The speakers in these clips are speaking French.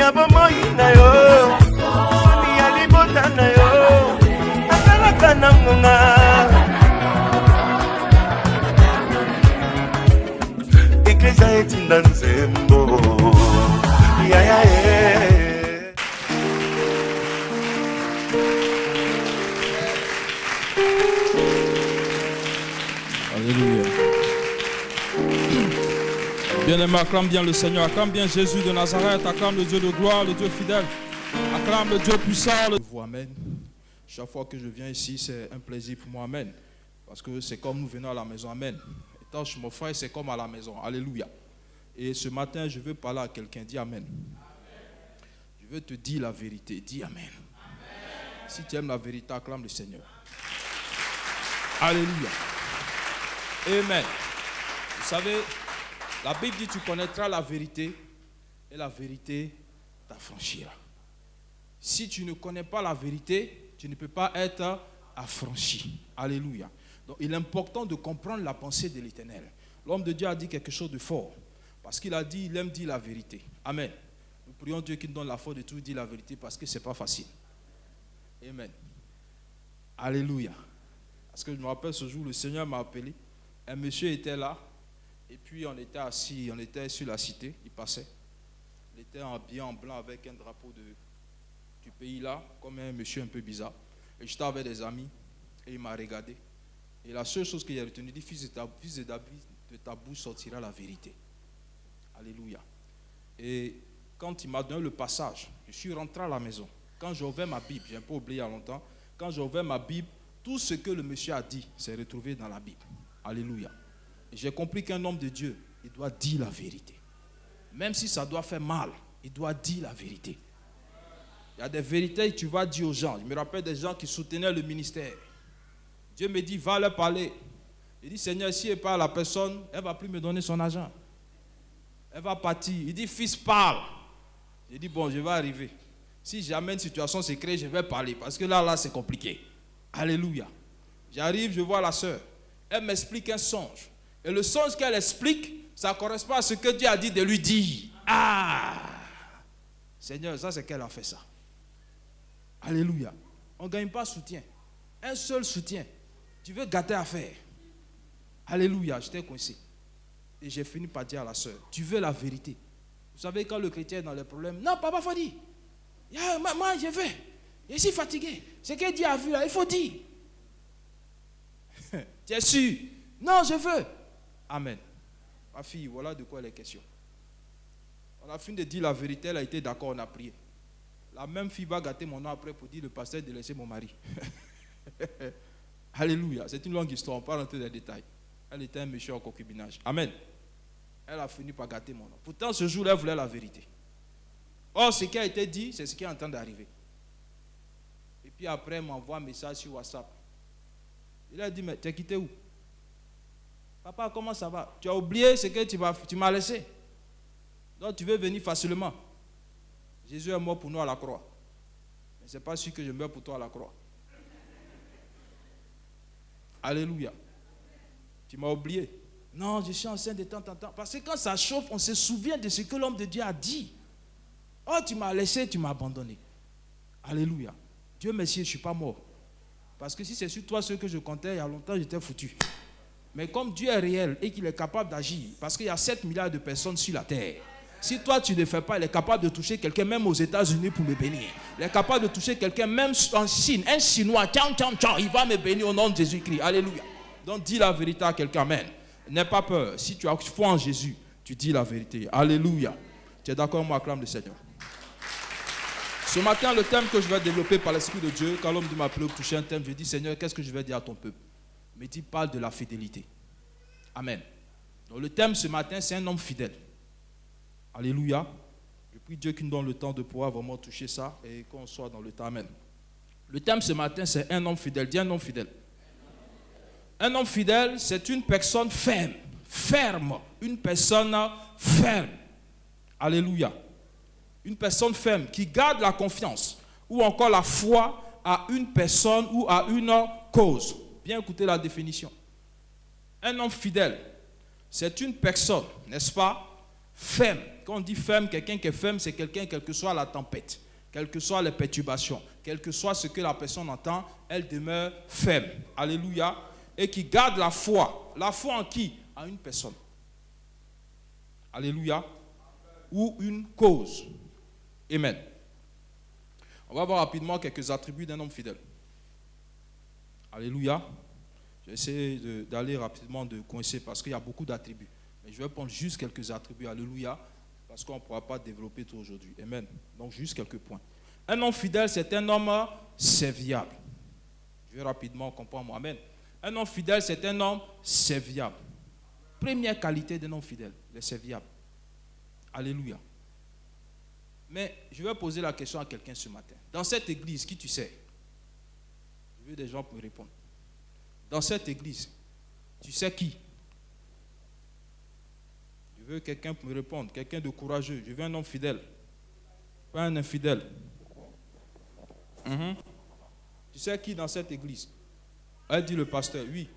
ya bomoi na yo, soni ya libota na yo, akalaka na ngonga. Eklezia etinda nzembo, ya ya ya. Alléluia. Bien-aimé, acclame bien le Seigneur, acclame bien Jésus de Nazareth, acclame le Dieu de gloire, le Dieu fidèle, acclame le Dieu puissant. Amen. Chaque fois que je viens ici, c'est un plaisir pour moi. Amen. Parce que c'est comme nous venons à la maison. Amen. Étant chez mon frère, c'est comme à la maison. Alléluia. Et ce matin, je veux parler à quelqu'un. Dis Amen. Je veux te dire la vérité. Dis Amen. Si tu aimes la vérité, acclame le Seigneur. Alléluia. Amen. Vous savez, la Bible dit tu connaîtras la vérité et la vérité t'affranchira. Si tu ne connais pas la vérité, tu ne peux pas être affranchi. Alléluia. Donc il est important de comprendre la pensée de l'Éternel. L'homme de Dieu a dit quelque chose de fort. Parce qu'il a dit, il aime dire la vérité. Amen. Nous prions Dieu qui nous donne la force de tout dire la vérité parce que ce n'est pas facile. Amen. Alléluia. Parce que je me rappelle ce jour, le Seigneur m'a appelé. Un monsieur était là. Et puis on était assis, on était sur la cité. Il passait. Il était habillé en blanc avec un drapeau du pays là, comme un monsieur un peu bizarre. Et j'étais avec des amis. Et il m'a regardé. Et la seule chose qu'il a retenue, il dit, fils de David, de ta bouche sortira la vérité. Alléluia. Et quand il m'a donné le passage, je suis rentré à la maison. Quand j'ai ouvert ma Bible, je n'ai pas oublié il y a longtemps, quand j'ai ouvert ma Bible, tout ce que le monsieur a dit s'est retrouvé dans la Bible. Alléluia. Et j'ai compris qu'un homme de Dieu, il doit dire la vérité. Même si ça doit faire mal, il doit dire la vérité. Il y a des vérités que tu vas dire aux gens. Je me rappelle des gens qui soutenaient le ministère. Dieu me dit, va leur parler. Il dit, Seigneur, si elle parle à la personne, elle ne va plus me donner son argent. Elle va partir. Il dit, fils, parle. J'ai dit, bon, je vais arriver. Si jamais une situation se crée, je vais parler. Parce que là, c'est compliqué. Alléluia. J'arrive, je vois la sœur. Elle m'explique un songe. Et le songe qu'elle explique, ça correspond à ce que Dieu a dit de lui dire. Ah! Seigneur, ça c'est qu'elle a fait ça. Alléluia. On ne gagne pas soutien. Un seul soutien. Tu veux gâter affaire. Alléluia, j'étais coincé. Et j'ai fini par dire à la sœur, tu veux la vérité. Vous savez, quand le chrétien est dans les problèmes, non, papa, il faut dire. Moi, je veux. Je suis fatigué. Ce que Dieu a vu là, il faut dire. Tu es sûr? Non, je veux. Amen. Ma fille, voilà de quoi il est question. On a fini de dire la vérité, elle a été d'accord, on a prié. La même fille va gâter mon nom après pour dire le pasteur de laisser mon mari. Alléluia. C'est une longue histoire, on ne va pas rentrer dans les détails. Elle était un monsieur en concubinage. Amen. Elle a fini par gâter mon nom. Pourtant, ce jour-là, elle voulait la vérité. Or, ce qui a été dit, c'est ce qui est en train d'arriver. Et puis après, elle m'envoie un message sur WhatsApp. Il a dit, mais tu es quitté où? Papa, comment ça va? Tu as oublié ce que tu m'as laissé. Donc, tu veux venir facilement. Jésus est mort pour nous à la croix. Mais ce n'est pas sûr que je meurs pour toi à la croix. Alléluia. Tu m'as oublié. Non, je suis enceinte de temps en temps. Parce que quand ça chauffe, on se souvient de ce que l'homme de Dieu a dit. Oh, tu m'as laissé, tu m'as abandonné. Alléluia. Dieu merci, je ne suis pas mort. Parce que si c'est sur toi ce que je comptais, il y a longtemps, j'étais foutu. Mais comme Dieu est réel et qu'il est capable d'agir, parce qu'il y a 7 milliards de personnes sur la terre. Si toi tu ne fais pas, il est capable de toucher quelqu'un même aux États-Unis pour me bénir. Il est capable de toucher quelqu'un même en Chine. Un Chinois, il va me bénir au nom de Jésus-Christ. Alléluia. Donc dis la vérité à quelqu'un. Amen. N'aie pas peur. Si tu as foi en Jésus, tu dis la vérité. Alléluia. Tu es d'accord, moi, acclame le Seigneur. Ce matin, le thème que je vais développer par l'Esprit de Dieu, quand l'homme de m'a appelé pour toucher un thème, je dis, Seigneur, qu'est-ce que je vais dire à ton peuple? Mais il parle de la fidélité. Amen. Donc le thème ce matin, c'est un homme fidèle. Alléluia. Je prie Dieu qu'il nous donne le temps de pouvoir vraiment toucher ça et qu'on soit dans le temps. Amen. Le thème ce matin, c'est un homme fidèle. Dis un homme fidèle. Un homme fidèle, c'est une personne ferme. Ferme. Une personne ferme. Alléluia. Une personne ferme qui garde la confiance ou encore la foi à une personne ou à une cause. Bien écoutez la définition. Un homme fidèle, c'est une personne, n'est-ce pas, Ferme. Quand on dit ferme, quelqu'un qui est ferme, c'est quelqu'un, quelle que soit la tempête, quelles que soient les perturbations, quel que soit ce que la personne entend, elle demeure ferme. Alléluia. Et qui garde la foi. La foi en qui? En une personne. Alléluia. Ou une cause. Amen. On va voir rapidement quelques attributs d'un homme fidèle. Alléluia. Je vais essayer d'aller rapidement de coincer parce qu'il y a beaucoup d'attributs. Mais je vais prendre juste quelques attributs. Alléluia. Parce qu'on ne pourra pas développer tout aujourd'hui. Amen. Donc juste quelques points. Un homme fidèle, c'est un homme serviable. Je vais rapidement comprendre. Amen. Un homme fidèle, c'est un homme serviable. Première qualité d'un homme fidèle, le serviable. Alléluia. Mais je vais poser la question à quelqu'un ce matin. Dans cette église, qui tu sais? Je veux des gens pour me répondre. Dans cette église, tu sais qui? Je veux quelqu'un pour me répondre, quelqu'un de courageux. Je veux un homme fidèle, pas un infidèle. Tu sais qui dans cette église? Elle dit le pasteur, oui.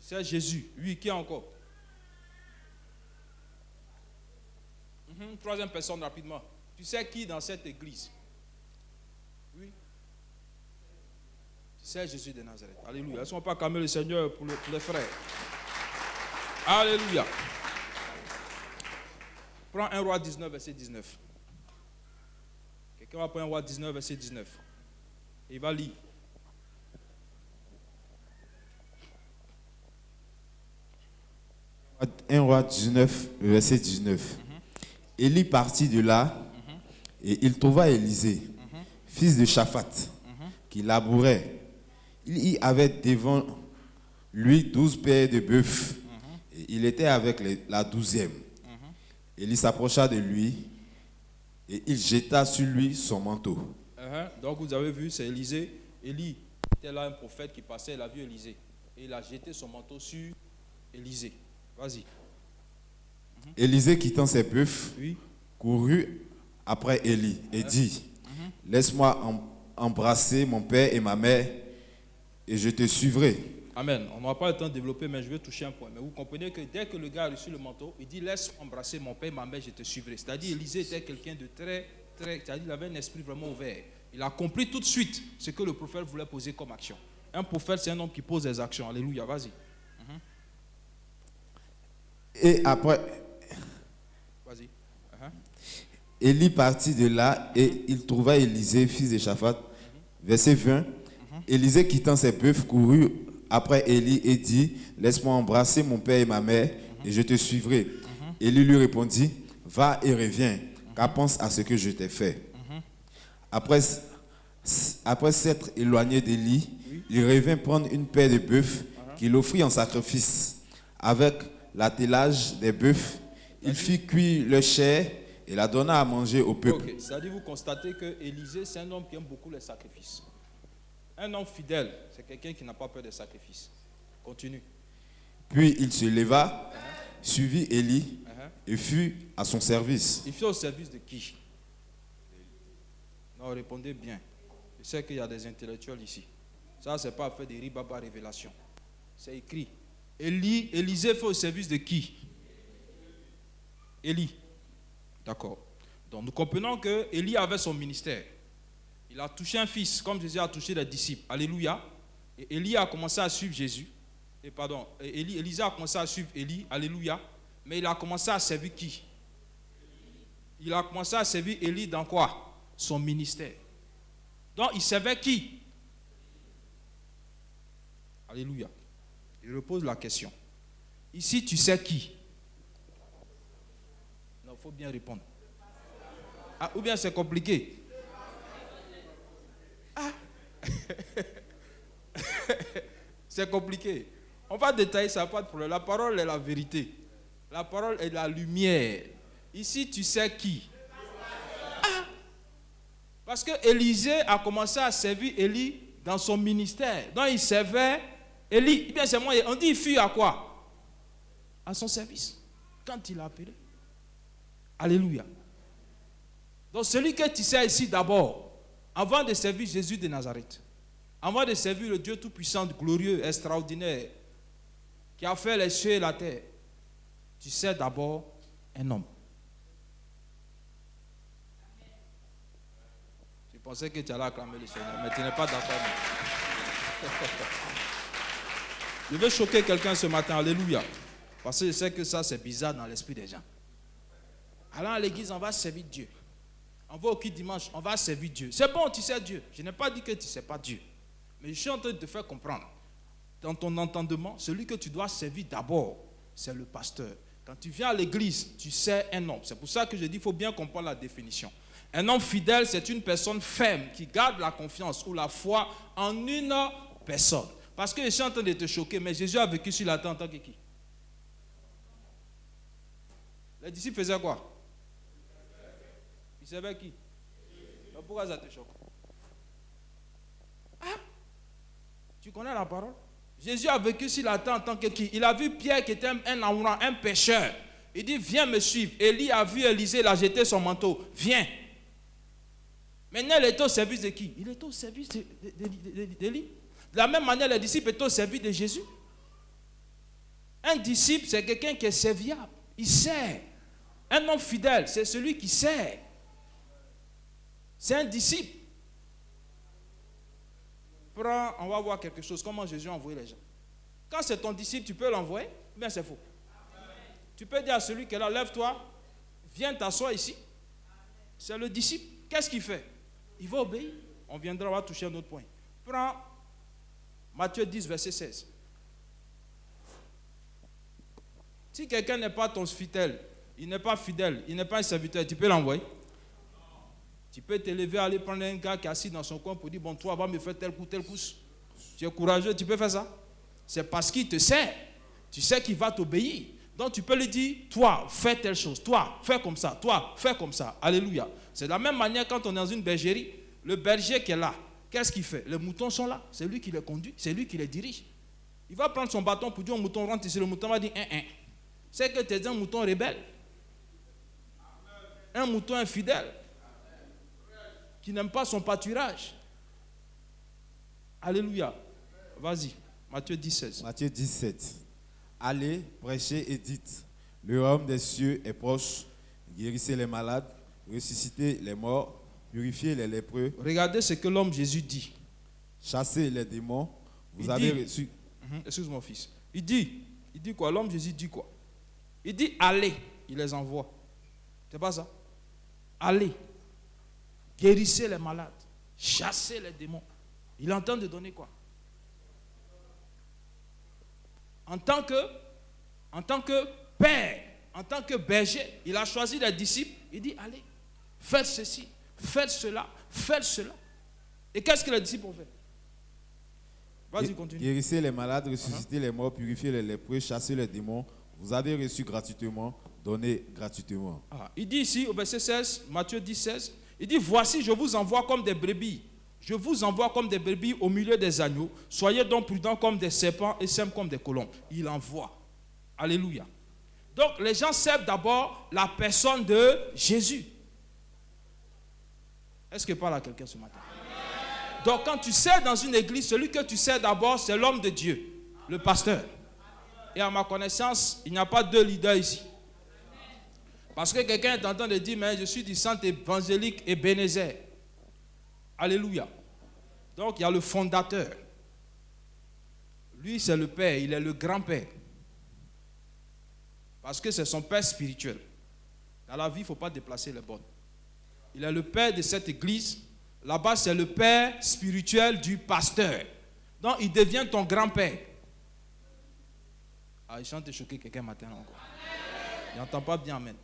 Tu sais Jésus, oui, qui encore? Troisième personne rapidement. Tu sais qui dans cette église? Oui. Tu sais Jésus de Nazareth. Alléluia. Est-ce qu'on peut acclamer le Seigneur pour les frères? Alléluia. Prends 1 Roi 19, verset 19. Quelqu'un va prendre 1 Roi 19, verset 19. Et il va lire. Un Roi 19, verset 19. Élie partit de là et il trouva Élisée, fils de Shaphat, qui labourait. Il y avait devant lui 12 paires de bœufs et il était avec la 12e. Élie s'approcha de lui et il jeta sur lui son manteau. Donc vous avez vu, c'est Élisée. Élie était là un prophète qui passait, il a vu Élisée. Et il a jeté son manteau sur Élisée. Vas-y. Élisée, quittant ses bœufs, Oui. courut après Élie et dit, laisse-moi embrasser mon père et ma mère et je te suivrai. Amen. On n'aura pas le temps de développer, mais je vais toucher un point. Mais vous comprenez que dès que le gars a reçu le manteau, il dit, laisse embrasser mon père et ma mère, je te suivrai. C'est-à-dire, Élisée était quelqu'un de très, c'est-à-dire, il avait un esprit vraiment ouvert. Il a compris tout de suite ce que le prophète voulait poser comme action. Un prophète, c'est un homme qui pose des actions. Alléluia, vas-y. Et après, Vas-y. Élie partit de là et il trouva Élisée, fils de Shaphat. Verset 20. Élisée, quittant ses bœufs, courut après Élie et dit, laisse-moi embrasser mon père et ma mère et je te suivrai. Élie lui répondit, va et reviens, car pense à ce que je t'ai fait. Après s'être éloigné d'Élie, il revint prendre une paire de bœufs qu'il offrit en sacrifice. Avec l'attelage des bœufs, il fit cuire leur chair et la donna à manger au peuple. Ok, c'est-à-dire vous constatez que Élisée, c'est un homme qui aime beaucoup les sacrifices. Un homme fidèle, c'est quelqu'un qui n'a pas peur des sacrifices. Continue. Puis il se leva, suivit Élie et fut à son service. Il fait au service de qui? Non, répondez bien. Je sais qu'il y a des intellectuels ici. Ça, c'est pas fait des ribaba révélations. C'est écrit. Élisée fait au service de qui? Élie. D'accord. Donc nous comprenons que Élie avait son ministère. Il a touché un fils, comme Jésus a touché les disciples. Alléluia. Et Élie a commencé à suivre Jésus. Élisée a commencé à suivre Élie. Alléluia. Mais il a commencé à servir qui? Il a commencé à servir Élie dans quoi? Son ministère. Donc il servait qui? Alléluia. Je repose la question. Ici, tu sais qui? Non, il faut bien répondre. Ah, ou bien c'est compliqué. Ah. C'est compliqué. On va détailler ça, pas de problème. La parole est la vérité. La parole est la lumière. Ici, tu sais qui? Ah. Parce que Élisée a commencé à servir Élie dans son ministère. Donc il servait Élie. Eh bien, c'est moi. On dit il fut à quoi? À son service. Quand il a appelé. Alléluia. Donc celui que tu sais ici d'abord, avant de servir Jésus de Nazareth, avant de servir le Dieu tout-puissant, glorieux, extraordinaire, qui a fait les cieux et la terre, tu sers d'abord un homme. Tu pensais que tu allais acclamer le Seigneur, mais tu n'es pas d'accord. Je veux choquer quelqu'un ce matin, alléluia. Parce que je sais que ça c'est bizarre dans l'esprit des gens. Allons à l'église, on va servir Dieu. On va au culte dimanche, on va servir Dieu. C'est bon, tu sers Dieu. Je n'ai pas dit que tu ne sais pas Dieu. Mais je suis en train de te faire comprendre. Dans ton entendement, celui que tu dois servir d'abord, c'est le pasteur. Quand tu viens à l'église, tu sers un homme. C'est pour ça que je dis qu'il faut bien comprendre la définition. Un homme fidèle, c'est une personne ferme qui garde la confiance ou la foi en une personne. Parce que je suis en train de te choquer, mais Jésus a vécu sur la terre en tant que qui? Les disciples faisaient quoi? Ils savaient qui? Donc pourquoi ça te choque? Ah? Tu connais la parole? Jésus a vécu sur la terre en tant que qui? Il a vu Pierre qui était un pécheur. Il dit, viens me suivre. Élie a vu Élisée, il a jeté son manteau. Viens. Maintenant, il est au service de qui? Il est au service d'Élie. De la même manière, les disciples étaient au service de Jésus. Un disciple, c'est quelqu'un qui est serviable. Il sert. Un homme fidèle, c'est celui qui sert. C'est un disciple. Prends, on va voir quelque chose. Comment Jésus a envoyé les gens. Quand c'est ton disciple, tu peux l'envoyer, ou bien c'est faux. Tu peux dire à celui qui est là, lève-toi, viens t'asseoir ici. C'est le disciple. Qu'est-ce qu'il fait? Il va obéir. On viendra, on va toucher un autre point. Prends Matthieu 10, verset 16. Si quelqu'un n'est pas ton fidèle, il n'est pas fidèle, il n'est pas un serviteur, tu peux l'envoyer. Tu peux te lever, aller prendre un gars qui est assis dans son coin pour dire, bon, toi, va me faire tel coup, tel coup. Tu es courageux, tu peux faire ça. C'est parce qu'il te sert. Tu sais qu'il va t'obéir. Donc, tu peux lui dire, toi, fais telle chose. Toi, fais comme ça. Toi, fais comme ça. Alléluia. C'est de la même manière quand on est dans une bergerie, le berger qui est là, qu'est-ce qu'il fait? Les moutons sont là. C'est lui qui les conduit. C'est lui qui les dirige. Il va prendre son bâton pour dire au mouton, rentre ici. Le mouton va dire, C'est que tu es un mouton rebelle. Un mouton infidèle. Qui n'aime pas son pâturage. Alléluia. Vas-y. Matthieu 10, 16. Matthieu 17. Allez, prêchez et dites, le royaume des cieux est proche. Guérissez les malades, ressuscitez les morts, purifiez les lépreux. Regardez ce que l'homme Jésus dit. Chassez les démons. Vous avez reçu. Excuse mon fils. Il dit quoi? L'homme Jésus dit quoi? Il dit allez, il les envoie. C'est pas ça? Allez, guérissez les malades, chassez les démons. Il entend de donner quoi? En tant que père, en tant que berger, il a choisi les disciples. Il dit allez, faites ceci, faites cela, faites cela. Et qu'est-ce que les disciples ont fait? Vas-y, continue. Guérissez les malades, ressuscitez les morts, purifiez les lépreux, chassez les démons. Vous avez reçu gratuitement, donnez gratuitement. Il dit ici au verset 16, Matthieu 10, 16, il dit, voici, je vous envoie comme des brebis. Je vous envoie comme des brebis au milieu des agneaux. Soyez donc prudents comme des serpents et simples comme des colombes. Il envoie. Alléluia. Donc, les gens servent d'abord la personne de Jésus. Est-ce que parle à quelqu'un ce matin? Amen. Donc, quand tu sers dans une église, celui que tu sers d'abord, c'est l'homme de Dieu, le pasteur. Et à ma connaissance, il n'y a pas deux leaders ici. Parce que quelqu'un est en train de dire, mais je suis du centre évangélique Ebenezer. Alléluia. Donc il y a le fondateur. Lui c'est le père, il est le grand-père. Parce que c'est son père spirituel. Dans la vie, il ne faut pas déplacer les bonnes. Il est le père de cette église. Là-bas, c'est le père spirituel du pasteur. Donc il devient ton grand-père. Ah, je chante choquer quelqu'un matin encore. Il n'entend pas bien, amen.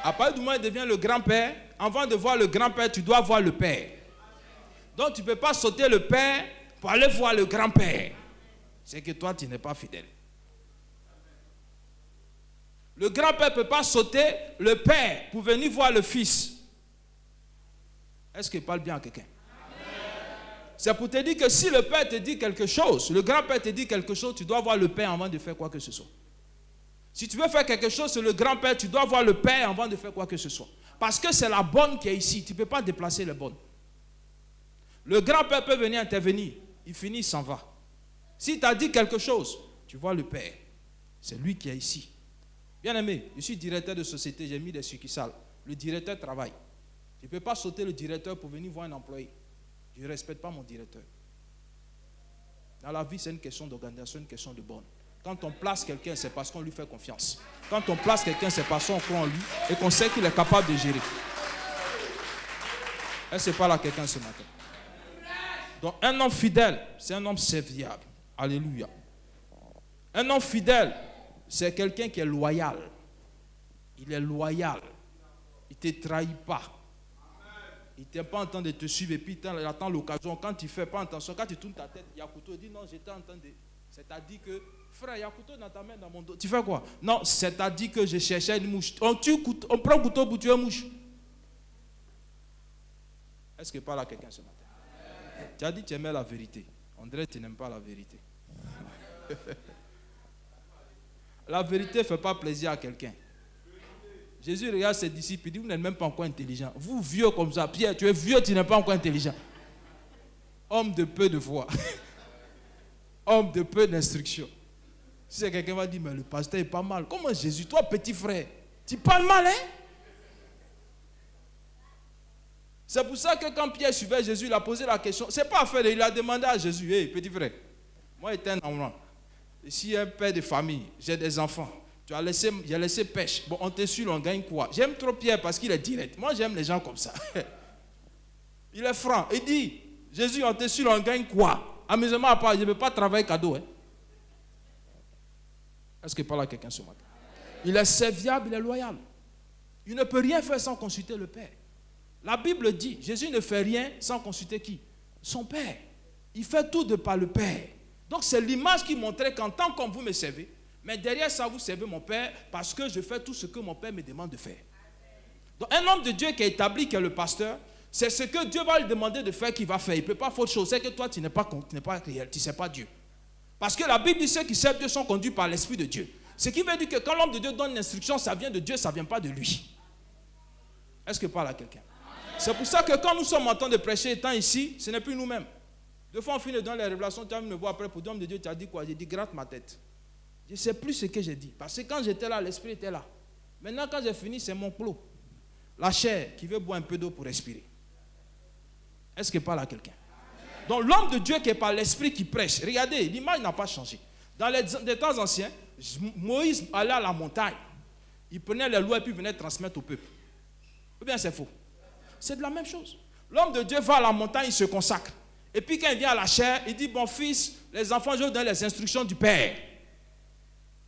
À partir du moment où il devient le grand-père, avant de voir le grand-père, tu dois voir le père. Donc tu ne peux pas sauter le père pour aller voir le grand-père. C'est que toi, tu n'es pas fidèle. Le grand-père ne peut pas sauter le père pour venir voir le fils. Est-ce qu'il parle bien à quelqu'un? C'est pour te dire que si le père te dit quelque chose, le grand-père te dit quelque chose, tu dois voir le père avant de faire quoi que ce soit. Si tu veux faire quelque chose sur le grand-père, tu dois voir le père avant de faire quoi que ce soit. Parce que c'est la bonne qui est ici. Tu ne peux pas déplacer les bonnes. Le grand-père peut venir intervenir. Il finit, il s'en va. Si tu as dit quelque chose, tu vois le père. C'est lui qui est ici. Bien aimé, je suis directeur de société, j'ai mis des succursales. Le directeur travaille. Je ne peux pas sauter le directeur pour venir voir un employé. Je ne respecte pas mon directeur. Dans la vie, c'est une question d'organisation, une question de bonne. Quand on place quelqu'un, c'est parce qu'on lui fait confiance. Quand on place quelqu'un, c'est parce qu'on croit en lui et qu'on sait qu'il est capable de gérer. Est-ce que c'est pas là quelqu'un ce matin? Donc un homme fidèle, c'est un homme serviable. Alléluia. Un homme fidèle, c'est quelqu'un qui est loyal. Il est loyal. Il ne te trahit pas. Il n'est pas en train de te suivre et puis il attend l'occasion. Quand tu ne fais pas attention, quand tu tournes ta tête, Yakuto dit non, j'étais en train de... C'est-à-dire que, frère, Yakuto dans ta main, dans mon dos. Tu fais quoi? Non, c'est-à-dire que je cherchais une mouche. On prend un couteau pour tuer une mouche. Est-ce que parle à quelqu'un ce matin? Tu as dit que tu aimais la vérité. On dirait que tu n'aimes pas la vérité. La vérité ne fait pas plaisir à quelqu'un. Jésus regarde ses disciples et dit, vous n'êtes même pas encore intelligent. Vous, vieux comme ça, Pierre, tu es vieux, tu n'es pas encore intelligent. Homme de peu de foi. Homme de peu d'instruction. Si c'est quelqu'un qui va dire, mais le pasteur est pas mal. Comment Jésus, toi petit frère, tu parles mal, hein? C'est pour ça que quand Pierre suivait Jésus, il a posé la question. C'est pas affaire, il a demandé à Jésus, hey, petit frère, moi j'étais un enfant. Ici, un père de famille, j'ai des enfants. J'ai laissé pêche. Bon, on te suit, on gagne quoi? J'aime trop Pierre parce qu'il est direct. Moi, j'aime les gens comme ça. Il est franc. Il dit, Jésus, on te suit, on gagne quoi? Amusement à part, je ne veux pas travailler cadeau. Hein? Est-ce que parle à quelqu'un ce matin? Il est serviable, il est loyal. Il ne peut rien faire sans consulter le Père. La Bible dit, Jésus ne fait rien sans consulter qui? Son Père. Il fait tout de par le Père. Donc c'est l'image qui montrait qu'en tant que vous me servez, mais derrière ça, vous servez mon Père parce que je fais tout ce que mon Père me demande de faire. Donc un homme de Dieu qui est établi, qui est le pasteur, c'est ce que Dieu va lui demander de faire qu'il va faire. Il ne peut pas faire autre chose. C'est que toi, tu n'es pas réel, tu ne sais pas Dieu. Parce que la Bible dit que ceux qui servent Dieu sont conduits par l'Esprit de Dieu. Ce qui veut dire que quand l'homme de Dieu donne une instruction, ça vient de Dieu, ça ne vient pas de lui. Est-ce que parle à quelqu'un? C'est pour ça que quand nous sommes en train de prêcher étant ici, ce n'est plus nous-mêmes. Deux fois on finit dans les révélations, tu vas me voir après pour dire, homme de Dieu, tu as dit quoi? J'ai dit, gratte ma tête. Je ne sais plus ce que j'ai dit. Parce que quand j'étais là, l'esprit était là. Maintenant, quand j'ai fini, c'est mon clos. La chair qui veut boire un peu d'eau pour respirer. Est-ce que parle à quelqu'un? Donc l'homme de Dieu qui est par l'esprit qui prêche. Regardez, l'image n'a pas changé. Dans les temps anciens, Moïse allait à la montagne. Il prenait les lois et puis venait transmettre au peuple. Ou bien c'est faux? C'est de la même chose. L'homme de Dieu va à la montagne, il se consacre. Et puis quand il vient à la chair, il dit, bon fils, les enfants, je vous donne les instructions du Père.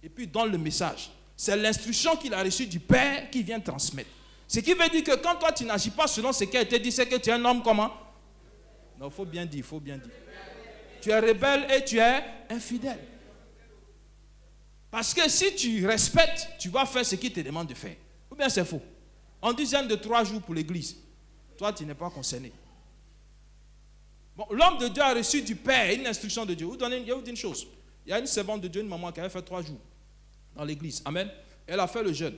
Et puis il donne le message. C'est l'instruction qu'il a reçue du Père qui vient transmettre. Ce qui veut dire que quand toi tu n'agis pas selon ce qui a été dit, c'est que tu es un homme comment? Non, il faut bien dire, il faut bien dire. Tu es rebelle et tu es infidèle. Parce que si tu respectes, tu vas faire ce qu'il te demande de faire. Ou bien c'est faux. On dit jeûne de 3 jours pour l'église. Toi, tu n'es pas concerné. Bon, l'homme de Dieu a reçu du Père une instruction de Dieu. Je vais vous dire une chose. Il y a une servante de Dieu, une maman qui avait fait 3 jours dans l'église. Amen. Elle a fait le jeûne.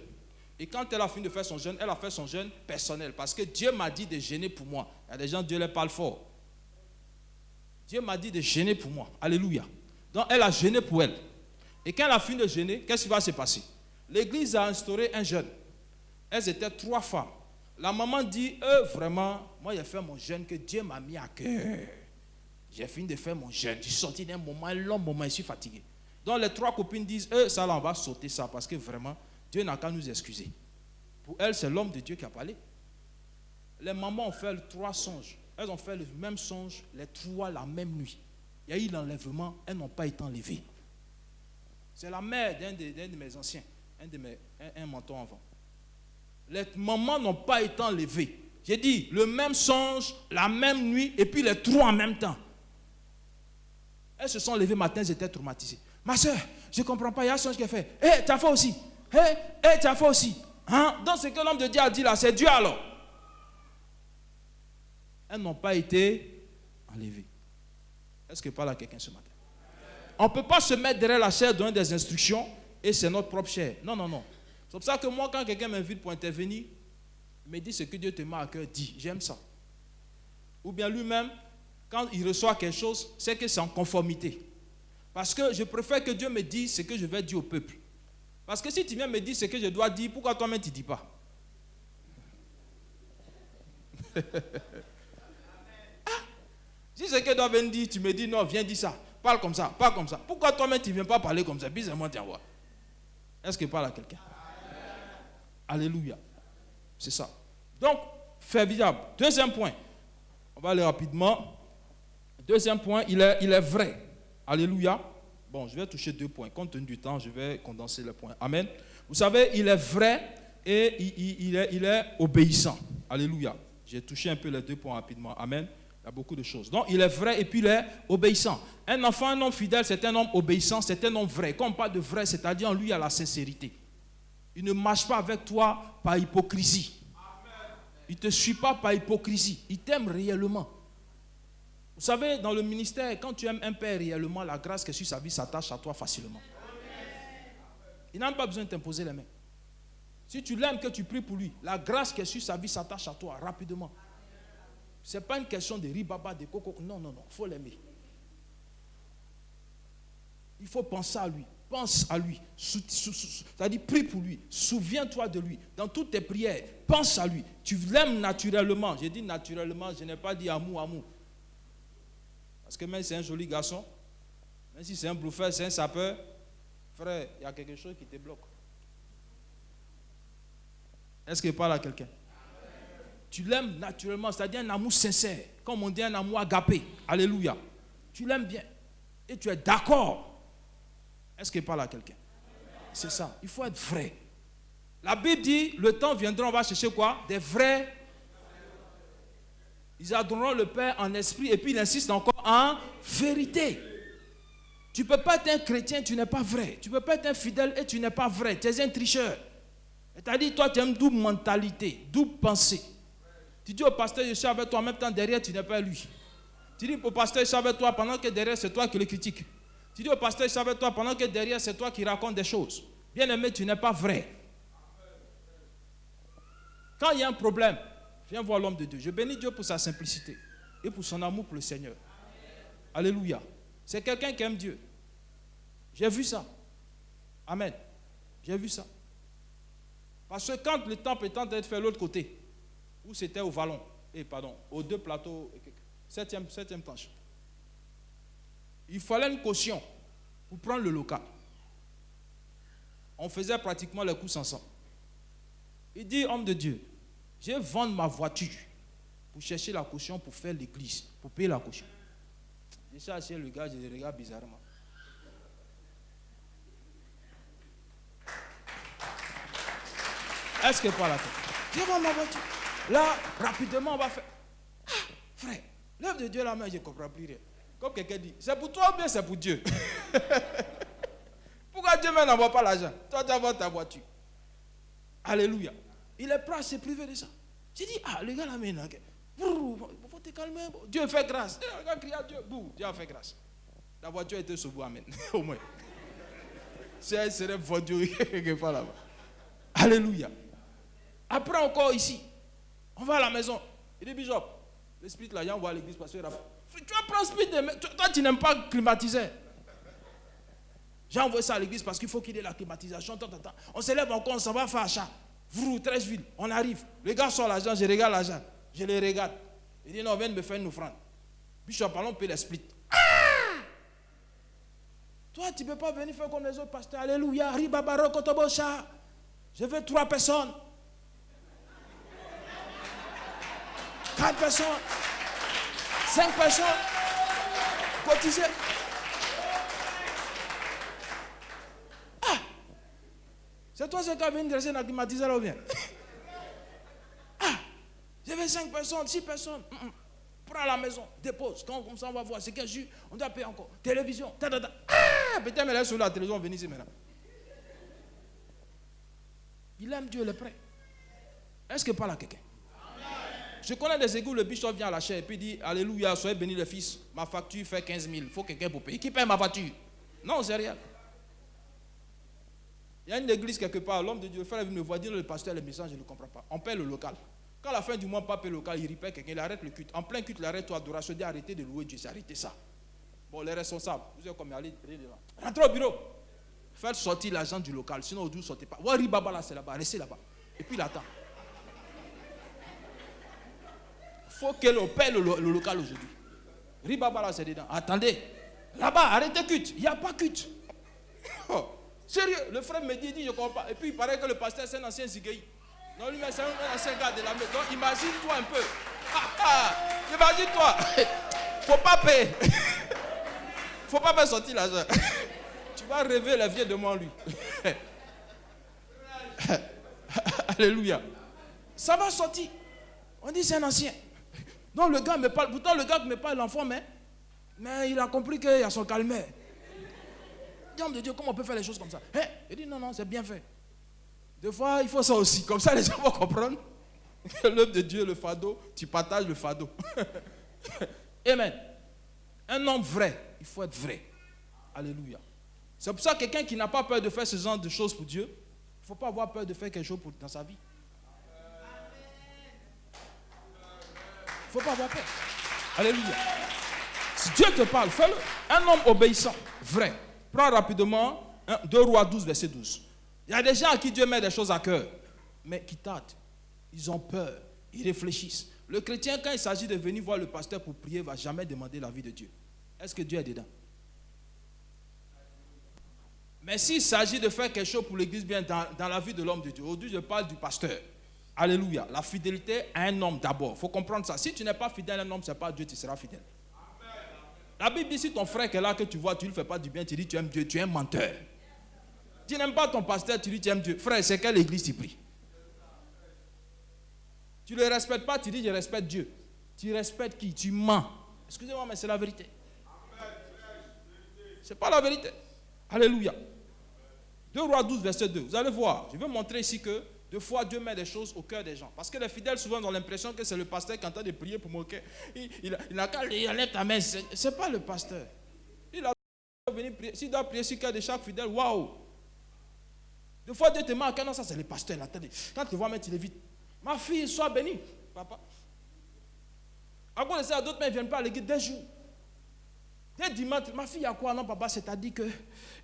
Et quand elle a fini de faire son jeûne, elle a fait son jeûne personnel. Parce que Dieu m'a dit de jeûner pour moi. Il y a des gens, Dieu les parle fort. Dieu m'a dit de jeûner pour moi. Alléluia. Donc elle a jeûné pour elle. Et quand elle a fini de jeûner, qu'est-ce qui va se passer? L'église a instauré un jeûne. Elles étaient 3 femmes. La maman dit, vraiment, moi j'ai fait mon jeûne que Dieu m'a mis à cœur. J'ai fini de faire mon jeûne. Je suis sorti d'un moment, un long moment, je suis fatigué. Donc les 3 copines disent, ça là, on va sauter ça parce que vraiment, Dieu n'a qu'à nous excuser. Pour elles, c'est l'homme de Dieu qui a parlé. Les mamans ont fait 3 songes. Elles ont fait le même songe, les 3 la même nuit. Il y a eu l'enlèvement, elles n'ont pas été enlevées. C'est la mère d'un de mes anciens, un mentor avant. Les mamans n'ont pas été enlevées. J'ai dit, le même songe, la même nuit, et puis les 3 en même temps. Elles se sont levées matin, elles étaient traumatisées. Ma soeur, je ne comprends pas, il y a un songe qui a fait. Hé, tu as fait aussi. Hé, tu as fait aussi. Hein? Donc ce que l'homme de Dieu a dit là, c'est Dieu alors. Elles n'ont pas été enlevées. Est-ce que parle à quelqu'un ce matin? On ne peut pas se mettre derrière la chair, donner des instructions, et c'est notre propre chair. Non, non, non. C'est pour ça que moi, quand quelqu'un m'invite pour intervenir, il me dit ce que Dieu te met à cœur, dis, j'aime ça. Ou bien lui-même, quand il reçoit quelque chose, c'est que c'est en conformité. Parce que je préfère que Dieu me dise ce que je vais dire au peuple. Parce que si tu viens me dire ce que je dois dire, pourquoi toi-même tu ne dis pas? Si ce que doit venir dire, tu me dis non, viens dire ça. Parle comme ça, parle comme ça. Pourquoi toi-même tu ne viens pas parler comme ça? Bizarrement, tu envoies. Est-ce que parle à quelqu'un? Alléluia. C'est ça. Donc, fiable. Deuxième point. On va aller rapidement. Deuxième point, il est vrai. Alléluia. Bon, je vais toucher 2 points. Compte tenu du temps, je vais condenser les points. Amen. Vous savez, il est vrai et il est obéissant. Alléluia. J'ai touché un peu les 2 points rapidement. Amen. Il y a beaucoup de choses. Donc, il est vrai et puis il est obéissant. Un enfant, un homme fidèle, c'est un homme obéissant, c'est un homme vrai. Quand on parle de vrai, c'est-à-dire en lui, il y a la sincérité. Il ne marche pas avec toi par hypocrisie. Il ne te suit pas par hypocrisie. Il t'aime réellement. Vous savez, dans le ministère, quand tu aimes un père réellement, la grâce qui est sur sa vie s'attache à toi facilement. Il n'a même pas besoin de t'imposer les mains. Si tu l'aimes, que tu pries pour lui, la grâce qui est sur sa vie s'attache à toi rapidement. Ce n'est pas une question de ribaba, de coco. Non, non, non. Il faut l'aimer. Il faut penser à lui. Pense à lui. C'est-à-dire, prie pour lui. Souviens-toi de lui. Dans toutes tes prières, pense à lui. Tu l'aimes naturellement. J'ai dit naturellement, je n'ai pas dit amour, amour. Parce que même si c'est un joli garçon, même si c'est un bluffeur, c'est un sapeur, frère, il y a quelque chose qui te bloque. Est-ce qu'il parle à quelqu'un? Tu l'aimes naturellement, c'est-à-dire un amour sincère. Comme on dit, un amour agapé. Alléluia. Tu l'aimes bien. Et tu es d'accord. Est-ce qu'il parle à quelqu'un? C'est ça. Il faut être vrai. La Bible dit, le temps viendra, on va chercher quoi? Des vrais. Ils adoreront le Père en esprit. Et puis il insiste encore en vérité. Tu ne peux pas être un chrétien, tu n'es pas vrai. Tu ne peux pas être un fidèle et tu n'es pas vrai. Tu es un tricheur. C'est-à-dire, toi, tu as une double mentalité, double pensée. Tu dis au pasteur, je suis avec toi, en même temps, derrière, tu n'es pas lui. Tu dis au pasteur, je suis avec toi, pendant que derrière, c'est toi qui le critique. Tu dis au pasteur, je suis avec toi, pendant que derrière, c'est toi qui raconte des choses. Bien aimé, tu n'es pas vrai. Quand il y a un problème, viens voir l'homme de Dieu. Je bénis Dieu pour sa simplicité et pour son amour pour le Seigneur. Alléluia. C'est quelqu'un qui aime Dieu. J'ai vu ça. Amen. J'ai vu ça. Parce que quand le temple est en train d'être fait de l'autre côté, où c'était au vallon, aux 2 plateaux, 7e tranche, il fallait une caution pour prendre le local. On faisait pratiquement les courses ensemble. Il dit, homme de Dieu, je vais vendre ma voiture pour chercher la caution pour faire l'église, pour payer la caution. J'ai cherché le gars, je le regarde bizarrement. Est-ce que pas la tête? Je vais vendre ma voiture. Là, rapidement, on va faire. Ah, frère, l'œuvre de Dieu la main, je ne comprends plus rien. Comme quelqu'un dit, c'est pour toi ou bien c'est pour Dieu? Pourquoi Dieu n'envoie pas l'argent? Toi, tu vas ta voiture. Alléluia. Il est prêt à se priver de ça. J'ai dit, le gars la main, il faut te calmer. Dieu fait grâce. Le gars crie à Dieu. Dieu a fait grâce. La voiture a été sauvée, amen. Au moins. Si elle serait vendu quelque part là-bas. Alléluia. Après encore ici, on va à la maison. Il dit, Bishop, le split là, on va à l'église parce que tu vas prendre split. Toi, tu n'aimes pas climatiser. J'ai envoyé ça à l'église parce qu'il faut qu'il y ait la climatisation. On se lève encore, on s'en va faire achat. Vrou, Trècheville, on arrive. Le gars sort l'argent, je regarde l'argent. Je le regarde. Il dit, non, viens me faire une offrande. Bishop, allons payer les splits. Toi, tu ne peux pas venir faire comme les autres pasteurs. Alléluia. Ribabaro, Kotobosha. Je veux 3 personnes. 4 personnes. 5 personnes. Cotiser. C'est toi ce qui as venu dresser dans le climatiseur ou bien? Je veux 5 personnes, 6 personnes. Prends à la maison, dépose. Quand comme ça on va voir, c'est 15 jours, on doit payer encore. Télévision, peut-être mais là sur la télévision, on vient ici maintenant. Il aime Dieu, il est prêt. Est-ce que parle à quelqu'un? Je connais des égouts, le bishop vient à la chair et puis dit, alléluia, soyez bénis les fils, ma facture fait 15 000, il faut quelqu'un pour payer. Qui paye ma facture? Non, c'est rien. Il y a une église quelque part, l'homme de Dieu, le frère me voit dire le pasteur le message, je ne comprends pas. On paie le local. Quand à la fin du mois, on paie le local, il répète quelqu'un, il arrête le culte. En plein culte, il arrête l'adoration, il dit arrêtez de louer Dieu, c'est arrêtez ça. Bon, les responsables, vous êtes comme allez dedans. Rentrez au bureau. Faites sortir l'argent du local, sinon vous ne sortez pas. Wari Baba là, c'est là-bas, restez là-bas. Et puis il attend. Il faut qu'on paie le local aujourd'hui. Ribaba là, c'est dedans. Attendez. Là-bas, arrêtez culte. Il n'y a pas culte. Oh, sérieux, le frère me dit, je comprends pas. Et puis il paraît que le pasteur c'est un ancien Zigueï. Non, lui, c'est un ancien gars de la maison. Donc imagine-toi un peu. Imagine-toi. Faut pas payer. Faut pas faire sortir l'argent. Tu vas rêver les vieux devant lui. Alléluia. Ça va sortir. On dit c'est un ancien. Non, le gars me parle. Pourtant, le gars me parle l'enfant, mais il a compris qu'il y a son calmeur. Dieu de Dieu, comment on peut faire les choses comme ça? Il dit non, c'est bien fait. Des fois, il faut ça aussi. Comme ça, les gens vont comprendre. L'œuvre de Dieu, le fardeau, tu partages le fardeau. Amen. Un homme vrai, il faut être vrai. Alléluia. C'est pour ça que quelqu'un qui n'a pas peur de faire ce genre de choses pour Dieu, il ne faut pas avoir peur de faire quelque chose dans sa vie. Il ne faut pas avoir peur. Alléluia. Si Dieu te parle, fais-le. Un homme obéissant, vrai. Prends rapidement 2 Rois 12, verset 12. Il y a des gens à qui Dieu met des choses à cœur, mais qui tardent. Ils ont peur. Ils réfléchissent. Le chrétien, quand il s'agit de venir voir le pasteur pour prier, ne va jamais demander l'avis de Dieu. Est-ce que Dieu est dedans? Mais s'il s'agit de faire quelque chose pour l'église bien dans la vie de l'homme de Dieu, aujourd'hui je parle du pasteur. Alléluia. La fidélité à un homme d'abord. Il faut comprendre ça. Si tu n'es pas fidèle à un homme, ce n'est pas Dieu, tu seras fidèle. La Bible dit, si ton frère qui est là, que tu vois, tu ne lui fais pas du bien, tu dis tu aimes Dieu, tu es un menteur. Tu n'aimes pas ton pasteur, tu dis tu aimes Dieu. Frère, c'est quelle église tu pries? Tu ne le respectes pas, tu dis je respecte Dieu. Tu respectes qui? Tu mens. Excusez-moi, mais c'est la vérité. Ce n'est pas la vérité. Alléluia. 2 Rois 12, verset 2. Vous allez voir, je vais montrer ici que deux fois Dieu met des choses au cœur des gens. Parce que les fidèles souvent ont l'impression que c'est le pasteur qui est en train de prier pour moquer. Il n'a qu'à lève ta main. Ce n'est pas le pasteur. Il a venir prier. S'il doit prier sur le cœur de chaque fidèle, waouh. Deux fois Dieu te marque. Non, ça c'est le pasteur. Quand tu vois, tu l'évites. Ma fille, sois bénie, papa. Encore de ça, d'autres ne viennent pas à l'église 2 jours. Dès dimanche, ma fille a quoi? Non, papa, c'est-à-dire qu'il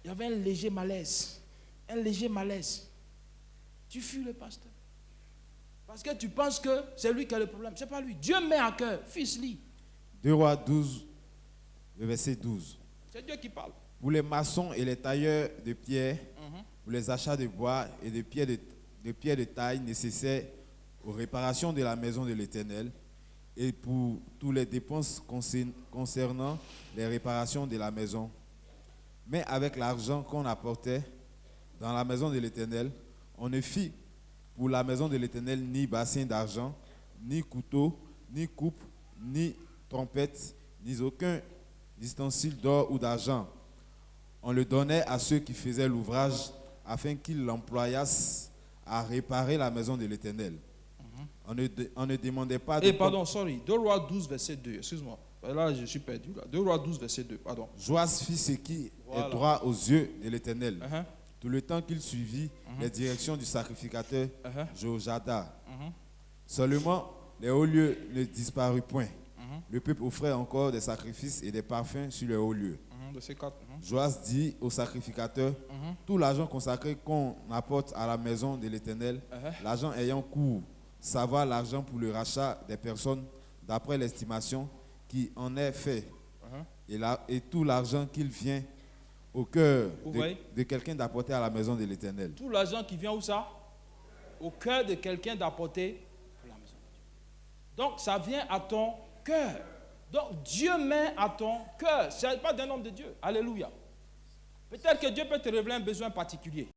y avait un léger malaise. Un léger malaise. Tu fuis le pasteur. Parce que tu penses que c'est lui qui a le problème. Ce n'est pas lui. Dieu met à cœur. Fils, lis. 2 Rois 12, verset 12. C'est Dieu qui parle. Pour les maçons et les tailleurs de pierre, pour les achats de bois et de pierres de taille nécessaires aux réparations de la maison de l'Éternel, et pour toutes les dépenses concernant les réparations de la maison. Mais avec l'argent qu'on apportait dans la maison de l'Éternel, on ne fit pour la maison de l'Éternel ni bassin d'argent, ni couteau, ni coupe, ni trompette, ni aucun ustensile d'or ou d'argent. On le donnait à ceux qui faisaient l'ouvrage afin qu'ils l'employassent à réparer la maison de l'Éternel. On ne demandait pas de... 2 Rois 12, verset 2. Excuse-moi. Là, je suis perdu. 2 Rois 12, verset 2. Pardon. Joas fit ce qui est droit aux yeux de l'Éternel. Tout le temps qu'il suivit les directions du sacrificateur Jojada. Seulement, les hauts lieux ne disparurent point. Le peuple offrait encore des sacrifices et des parfums sur les hauts lieux. Joas dit au sacrificateur, tout l'argent consacré qu'on apporte à la maison de l'Éternel, l'argent ayant cours, savoir l'argent pour le rachat des personnes d'après l'estimation qui en est fait, et tout l'argent qu'il vient au cœur de quelqu'un d'apporter à la maison de l'Éternel. Tout l'argent qui vient où ça? Au cœur de quelqu'un d'apporter à la maison de Dieu. Donc ça vient à ton cœur. Donc Dieu met à ton cœur. Ce n'est pas d'un homme de Dieu. Alléluia. Peut-être que Dieu peut te révéler un besoin particulier.